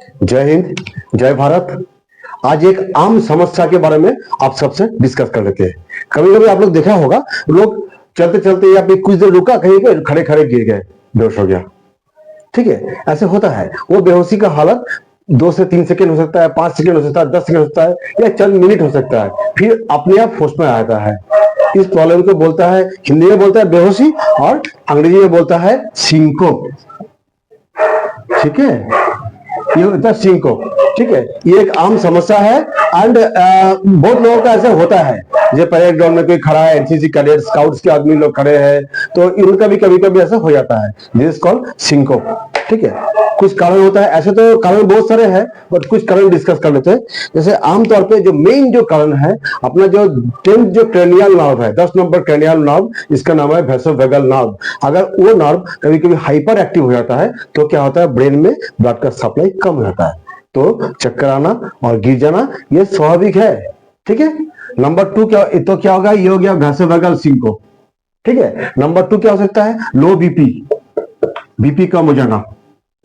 जय हिंद, जय भारत। आज एक आम समस्या के बारे में आप सबसे डिस्कस कर लेते हैं। कभी कभी आप लोग देखा होगा, लोग चलते चलते या फिर कुछ देर रुका, कहीं पे खड़े खड़े गिर गए, बेहोश हो गया। ठीक है, ऐसे होता है। वो बेहोशी का हालत 2 से 3 सेकंड हो सकता है, 5 सेकंड हो सकता है, 10 सेकंड हो सकता है, या चंद मिनट हो सकता है, फिर अपने आप होश में आता है। इस प्रॉब्लम को बोलता है, हिंदी में बोलता है बेहोशी, और अंग्रेजी में बोलता है सिंकोप। ठीक है, ये होता है सिंकोप। ठीक है, ये एक आम समस्या है। एंड बहुत लोगों का ऐसा होता है, जो परेड ग्राउंड में कोई खड़ा है, एनसीसी कैडेट, स्काउट्स के आदमी लोग खड़े हैं, तो इनका भी कभी कभी ऐसा हो जाता है, दिस इज कॉल्ड सिंकोप। ठीक है, कुछ कारण होता है, ऐसे तो कारण बहुत सारे हैं, बट कुछ कारण डिस्कस कर लेते हैं। जैसे आमतौर पे जो मेन जो कारण है, अपना जो 10th जो क्रेनियल नर्व है, 10 नंबर क्रेनियल नर्व, इसका नाम है वेसोवेगल नर्व। अगर वो नर्व कभी कभी हाइपर एक्टिव हो जाता है, तो क्या होता है, ब्रेन में ब्लड का सप्लाई कम हो जाता है, तो चक्कर आना और गिर जाना ये स्वाभाविक है। ठीक है, नंबर 2 क्या होगा, ये हो गया वेसोवेगल सिंकोप। ठीक है, नंबर 2 क्या हो सकता है, लो बीपी, बीपी कम हो जाना,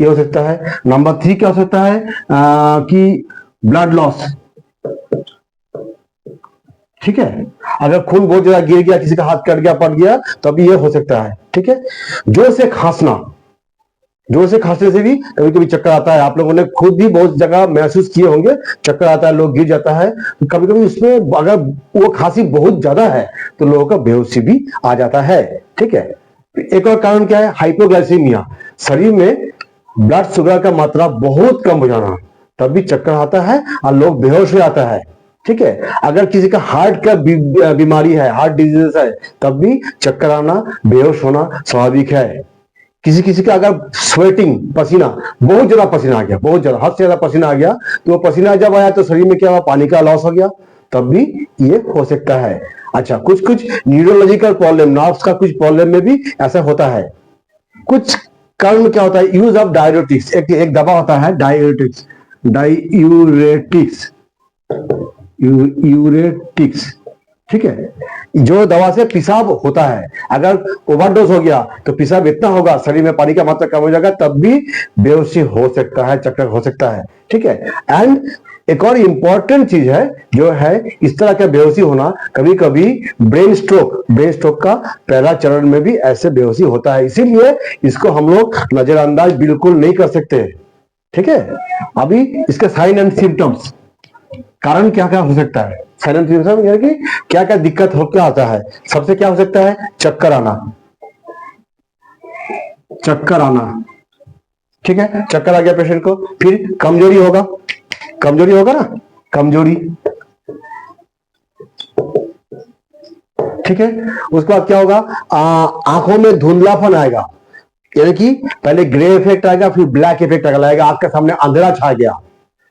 ये हो सकता है। नंबर 3 क्या हो सकता है, कि ब्लड लॉस। ठीक है, अगर खून बहुत ज्यादा गिर गया, किसी का हाथ कट गया, पट गया, तो अभी ये हो सकता है। ठीक है, जोर से खांसना, जोर से खांसने से भी कभी कभी चक्कर आता है। आप लोगों ने खुद भी बहुत जगह महसूस किए होंगे, चक्कर आता है, लोग गिर जाता है। तो कभी कभी उसमें अगर वो खांसी बहुत ज्यादा है, तो लोगों का बेहोशी भी आ जाता है। ठीक है, एक और कारण क्या है, हाइपोग्लाइसीमिया, शरीर में ब्लड शुगर का मात्रा बहुत कम हो जाना, तब भी चक्कर आता है और लोग बेहोश हो जाता है। ठीक है, अगर किसी का हार्ट का बीमारी है, हार्ट डिजीज है, तब भी चक्कर आना, बेहोश होना स्वाभाविक है। किसी किसी का अगर स्वेटिंग, पसीना, बहुत ज्यादा पसीना आ गया, बहुत ज्यादा, हद से ज्यादा पसीना आ गया, तो वो पसीना जब आया तो शरीर में क्या हुआ, पानी का लॉस हो गया, तब भी ये हो सकता है। अच्छा, कुछ कुछ न्यूरोलॉजिकल प्रॉब्लम, नर्व्स का कुछ प्रॉब्लम में भी ऐसा होता है। कुछ कारण में क्या होता है, यूज ऑफ डाययूरेटिक्स, एक दवा होता है डाययूरेटिक्स, डाययूरेटिक्स, यूरेटिक्स। ठीक है, जो दवा से पेशाब होता है, अगर ओवरडोज हो गया तो पेशाब इतना होगा, शरीर में पानी का मात्रा कम हो जाएगा, तब भी बेहोशी हो सकता है, चक्कर हो सकता है। ठीक है, एंड एक और इंपॉर्टेंट चीज है, जो है इस तरह का बेहोशी होना, कभी कभी ब्रेन स्ट्रोक, ब्रेन स्ट्रोक का पहला चरण में भी ऐसे बेहोशी होता है, इसीलिए इसको हम लोग नजरअंदाज बिल्कुल नहीं कर सकते। ठीक है, अभी इसके साइन एंड सिम्टम्स, कारण क्या क्या हो सकता है, साइलेंट सिम्टम यानी कि क्या क्या दिक्कत हो, क्या आता है। सबसे क्या हो सकता है, चक्कर आना, चक्कर आना। ठीक है, चक्कर आ गया पेशेंट को, फिर कमजोरी होगा, कमजोरी होगा ना, कमजोरी। ठीक है, उसके बाद क्या होगा, आंखों में धुंधलापन आएगा, यानी कि पहले ग्रे इफेक्ट आएगा, फिर ब्लैक इफेक्ट आएगा, आंख के सामने अंधेरा छा गया।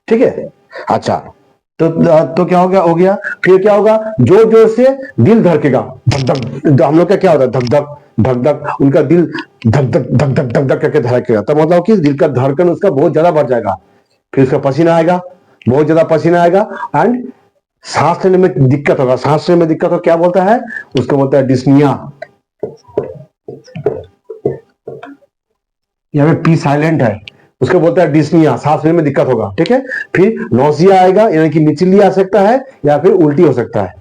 ठीक है, अच्छा, तो क्या हो गया, फिर क्या होगा, जोर जोर से दिल धड़केगा, धक धक, हम लोग का क्या होता है, धक धक धक धक, उनका दिल धक धक धक धक धक धक करके धड़केगा, तो मतलब कि दिल का धड़कन उसका बहुत ज्यादा बढ़ जाएगा। फिर उसका पसीना आएगा, बहुत ज्यादा पसीना आएगा, एंड सांस लेने में दिक्कत होगा, सांस लेने में दिक्कत हो, क्या बोलता है उसको, बोलता है डिस्निया, यहाँ पे पी साइलेंट है, उसको बोलता है डिस्निया, सांस लेने में दिक्कत होगा। ठीक है, फिर नौसिया आएगा, यानी कि मिचली आ सकता है, या फिर उल्टी हो सकता है,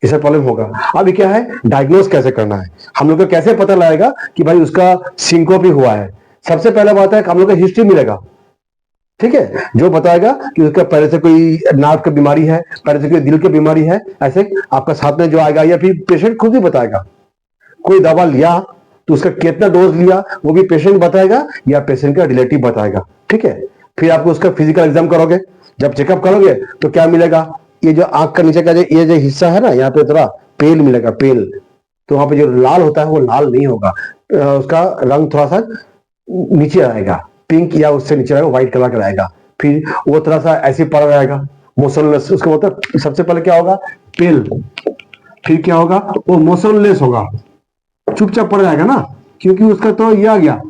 इसे प्रॉब्लम होगा। अभी क्या है, डायग्नोस कैसे करना है, हम लोग को कैसे पता लगेगा कि भाई उसका सिंकोप ही हुआ है। सबसे पहले बात है, हम लोग का हिस्ट्री मिलेगा। ठीक है, जो बताएगा कि उसका पहले से कोई नाक की बीमारी है, पहले से कोई दिल की बीमारी है, ऐसे आपका साथ में जो आएगा, या फिर पेशेंट खुद ही बताएगा। कोई दवा लिया तो उसका कितना डोज लिया, वो भी पेशेंट बताएगा, या पेशेंट का रिलेटिव बताएगा। ठीक है, फिर आपको उसका फिजिकल एग्जाम करोगे, जब चेकअप करोगे तो क्या मिलेगा, ये जो आंख का नीचे का ये जो हिस्सा है ना, यहाँ पे थोड़ा पेल मिलेगा, पेल, तो वहां पे जो लाल होता है वो लाल नहीं होगा, उसका रंग थोड़ा सा नीचे आएगा, पिंक या उससे नीचे आएगा, व्हाइट कलर का रहेगा। फिर वो थोड़ा सा ऐसे पड़ रहेगा, मोशनलेस, उसका मतलब सबसे पहले क्या होगा, पेल, फिर क्या होगा, वो मोशनलेस होगा, चुपचाप पड़ जाएगा ना, क्योंकि उसका तो ये आ गया,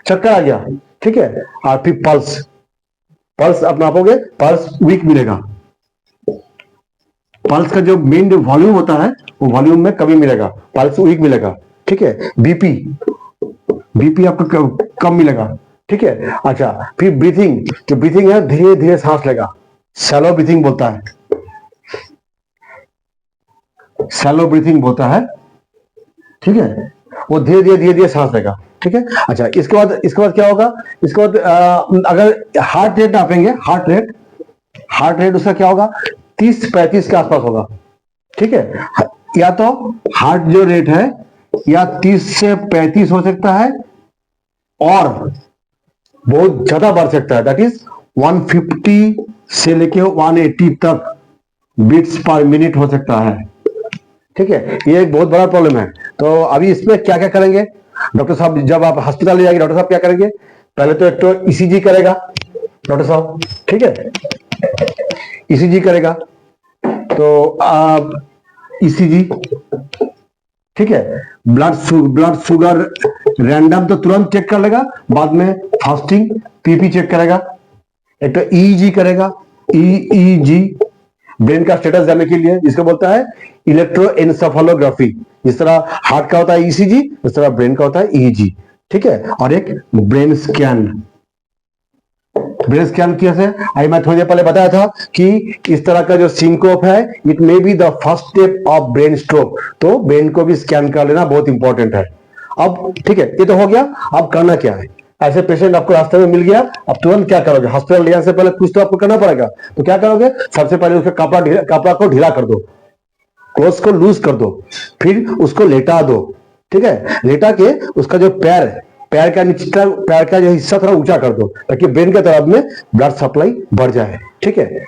चक्कर आ गया। ठीक है, और फिर पल्स, पल्स आप नापोगे, पल्स वीक मिलेगा, पल्स का जो मेन वॉल्यूम होता है वो वॉल्यूम में कमी मिलेगा, पल्स वीक मिलेगा। ठीक है, बीपी, बीपी आपका कम मिलेगा, ठीक है। अच्छा, फिर ब्रीथिंग, जो ब्रीथिंग है धीरे धीरे सांस लेगा, शैलो ब्रीथिंग बोलता है, शैलो ब्रीथिंग बोलता है, ठीक है। वो धीरे धीरे सांस लेगा, ठीक है। अच्छा, इसके बाद क्या होगा, इसके बाद अगर हार्ट रेट नापेंगे, हार्ट रेट उसका क्या होगा, 30-35 के आसपास होगा, ठीक है। या तो हार्ट जो रेट है या 30 से 35 हो सकता है, और बहुत ज्यादा बढ़ सकता है, दैट इज 150 से लेके 180 तक बीट्स पर मिनट हो सकता है, ठीक है। ये एक बहुत बड़ा प्रॉब्लम है। तो अभी इसमें क्या क्या करेंगे डॉक्टर साहब, जब आप हॉस्पिटल ले जाएंगे डॉक्टर साहब क्या करेंगे, पहले तो एक तो ईसीजी करेगा डॉक्टर साहब, ठीक है, ईसीजी करेगा। तो आप ईसीजी, ठीक है, ब्लड शुगर रैंडम तो तुरंत चेक कर लेगा, बाद में फास्टिंग पीपी चेक करेगा। एक तो ईईजी करेगा, ईईजी ब्रेन का स्टेटस जानने के लिए, जिसको बोलता है इलेक्ट्रोएन्सेफेलोग्राफी। जिस तरह हार्ट का होता है ईसीजी, इस तरह ब्रेन का होता है ईईजी, ठीक है। और एक ब्रेन स्कैन, ब्रेन स्कैन कैसे, आई मैं थोड़ी देर पहले बताया था कि इस तरह का जो सिंकोप है, it may be the first step of brain stroke, तो ब्रेन को भी स्कैन कर लेना बहुत इंपॉर्टेंट है। अब ठीक है, ये तो हो गया। अब करना क्या है, ऐसे पेशेंट आपको रास्ते में मिल गया, अब तुरंत क्या करोगे, हॉस्पिटल ले जाने से पहले कुछ तो आपको करना पड़ेगा। तो क्या करोगे, सबसे पहले उसका कपड़ा को ढीला कर दो, क्लोथ को लूज कर दो, फिर उसको लेटा दो, ठीक है। लेटा के उसका जो पैर का नीचे, पैर का जो हिस्सा थोड़ा ऊंचा कर दो, ताकि ब्रेन के तरफ में ब्लड सप्लाई बढ़ जाए, ठीक है।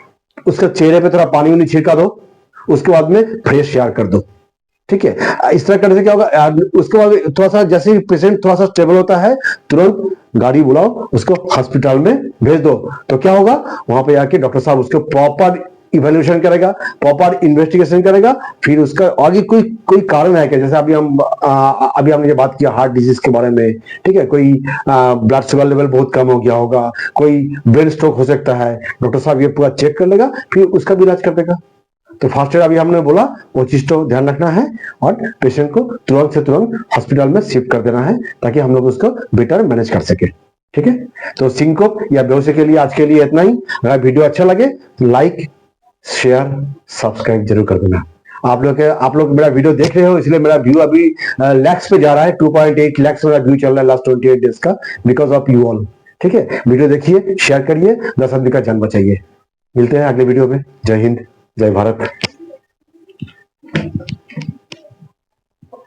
उसके चेहरे पे थोड़ा पानी उनी छिड़का दो, उसके बाद में फ्रेश एयर कर दो, ठीक है। इस तरह करने से क्या होगा, उसके बाद थोड़ा सा जैसे ही पेशेंट थोड़ा सा स्टेबल होता है, तुरंत गाड़ी बुलाओ, उसको हॉस्पिटल में भेज दो। तो क्या होगा, वहां पे आके डॉक्टर साहब उसको प्रॉपर इवेल्युएशन करेगा, प्रॉपर इन्वेस्टिगेशन करेगा, फिर उसका आगे कोई कारण है क्या, जैसे अभी हमने ये बात किया हार्ट डिजीज के बारे में, ठीक है। कोई ब्लड शुगर लेवल बहुत कम हो गया होगा, कोई ब्रेन स्ट्रोक हो सकता है, डॉक्टर साहब ये पूरा चेक कर लेगा, फिर उसका भी इलाज कर देगा। तो फास्ट एड अभी हमने बोला, वो चीज तो ध्यान रखना है, और पेशेंट को तुरंत से तुरंत हॉस्पिटल में शिफ्ट कर देना है, ताकि हम लोग उसको बेटर मैनेज कर सके, ठीक है। तो सिंकोप या बेहोशी के लिए आज के लिए इतना ही। अगर वीडियो अच्छा लगे तो लाइक शेयर सब्सक्राइब जरूर कर देना। आप लोग मेरा वीडियो देख रहे हो, इसलिए मेरा व्यू अभी लैक्स पे जा रहा है, 2.8 लैक्स मेरा व्यू चल रहा है लास्ट 28 डेज का, बिकॉज ऑफ यू ऑल, ठीक है। वीडियो देखिए, शेयर करिए, 10 आदमी का जान बचाइए। मिलते हैं अगले वीडियो में। जय हिंद, जय भारत।